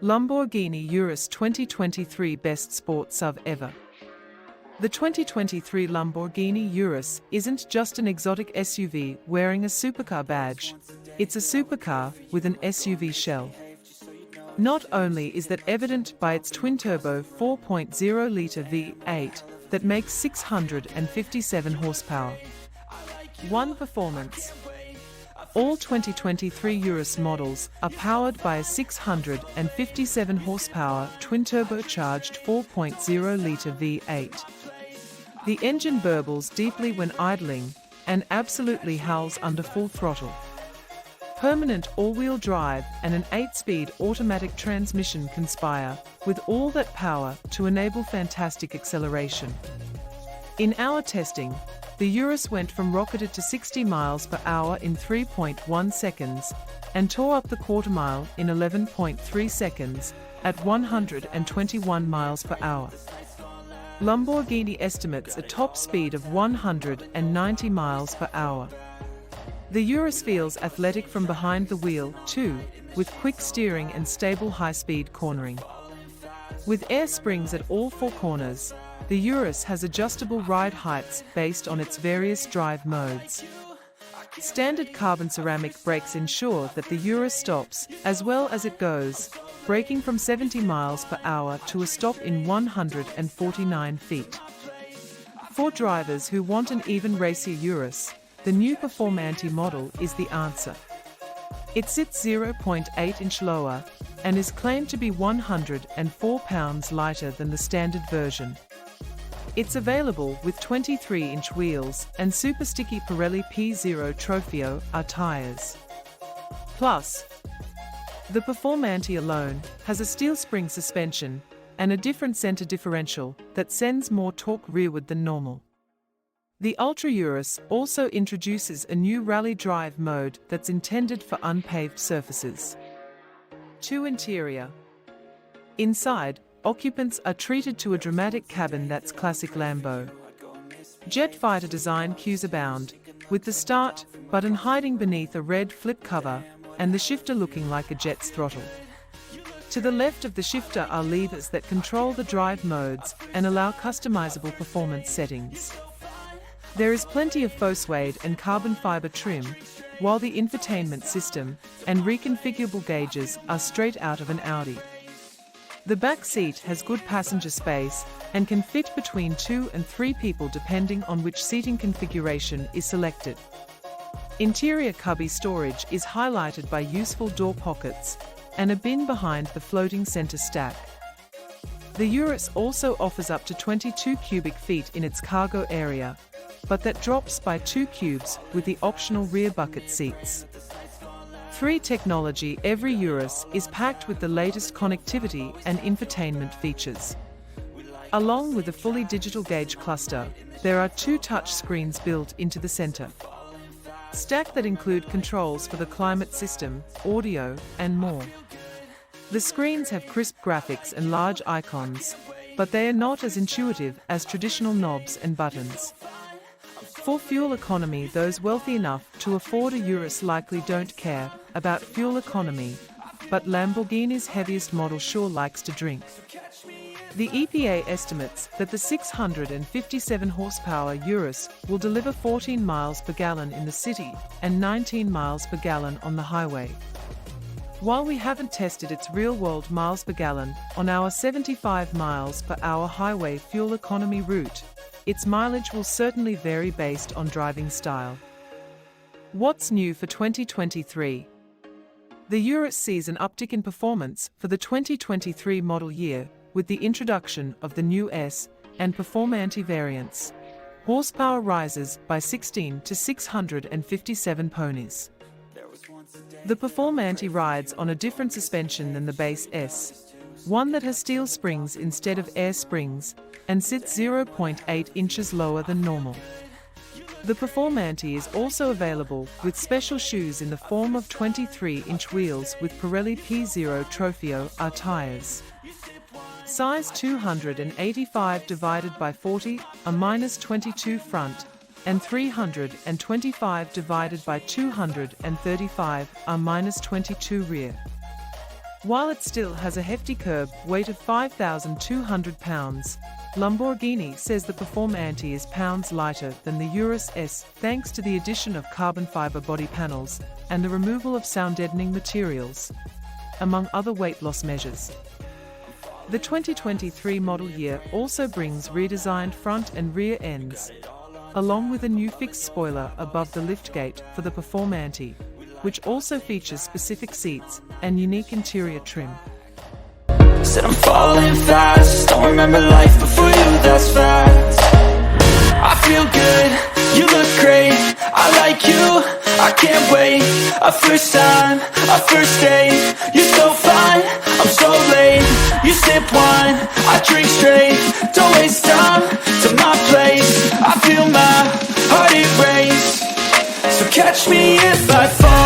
Lamborghini Urus 2023 Best Sport SUV Ever. The 2023 Lamborghini Urus isn't just an exotic SUV wearing a supercar badge. It's a supercar with an SUV shell. Not only is that evident by its twin-turbo 4.0-liter V8 that makes 657 horsepower. One performance. All 2023 Urus models are powered by a 657 horsepower twin-turbocharged 4.0-liter V8. The engine burbles deeply when idling and absolutely howls under full throttle. Permanent all-wheel drive and an 8-speed automatic transmission conspire with all that power to enable fantastic acceleration. In our testing, the Urus went from rocketed to 60 miles per hour in 3.1 seconds and tore up the quarter mile in 11.3 seconds at 121 miles per hour. Lamborghini estimates a top speed of 190 miles per hour. The Urus feels athletic from behind the wheel, too, with quick steering and stable high-speed cornering. With air springs at all four corners, the Urus has adjustable ride heights based on its various drive modes. Standard carbon ceramic brakes ensure that the Urus stops as well as it goes, braking from 70 miles per hour to a stop in 149 feet. For drivers who want an even racier Urus, the new Performante model is the answer. It sits 0.8 inch lower and is claimed to be 104 pounds lighter than the standard version. It's available with 23-inch wheels and super sticky Pirelli P0 Trofeo R tires. Plus, the Performante alone has a steel spring suspension and a different center differential that sends more torque rearward than normal. The Ultra Urus also introduces a new rally drive mode that's intended for unpaved surfaces. Interior. Inside, occupants are treated to a dramatic cabin that's classic Lambo. Jet fighter design cues abound, with the start button hiding beneath a red flip cover and the shifter looking like a jet's throttle. To the left of the shifter are levers that control the drive modes and allow customizable performance settings. There is plenty of faux suede and carbon fiber trim, while the infotainment system and reconfigurable gauges are straight out of an Audi. The back seat has good passenger space and can fit between 2 and 3 people depending on which seating configuration is selected. Interior cubby storage is highlighted by useful door pockets and a bin behind the floating center stack. The Urus also offers up to 22 cubic feet in its cargo area, but that drops by 2 cubes with the optional rear bucket seats. 3 technology. Every Urus is packed with the latest connectivity and infotainment features. Along with a fully digital gauge cluster, there are 2 touch screens built into the center stack that include controls for the climate system, audio, and more. The screens have crisp graphics and large icons, but they are not as intuitive as traditional knobs and buttons. For fuel economy, those wealthy enough to afford a Urus likely don't care about fuel economy, but Lamborghini's heaviest model sure likes to drink. The EPA estimates that the 657 horsepower Urus will deliver 14 miles per gallon in the city and 19 miles per gallon on the highway. While we haven't tested its real-world miles per gallon on our 75 miles per hour highway fuel economy route, its mileage will certainly vary based on driving style. What's new for 2023? The Urus sees an uptick in performance for the 2023 model year with the introduction of the new S and Performante variants. Horsepower rises by 16 to 657 ponies. The Performante rides on a different suspension than the base S, one that has steel springs instead of air springs, and sits 0.8 inches lower than normal. The Performante is also available with special shoes in the form of 23-inch wheels with Pirelli P0 Trofeo R tires. Size 285 divided by 40, a -22 front, and 325 divided by 235, a -22 rear. While it still has a hefty curb weight of 5,200 pounds, Lamborghini says the performante is pounds lighter than the Urus S thanks to the addition of carbon fiber body panels and the removal of sound-deadening materials, among other weight loss measures. The 2023 model year also brings redesigned front and rear ends, along with a new fixed spoiler above the liftgate for the performante, which also features specific seats and unique interior trim. Said I'm falling fast, don't remember life before you, that's facts. I feel good, you look great, I like you, I can't wait. A first time, a first date, you're so fine, I'm so late. You sip wine, I drink straight, don't waste time to my place. I feel my heart erase, so catch me if I fall.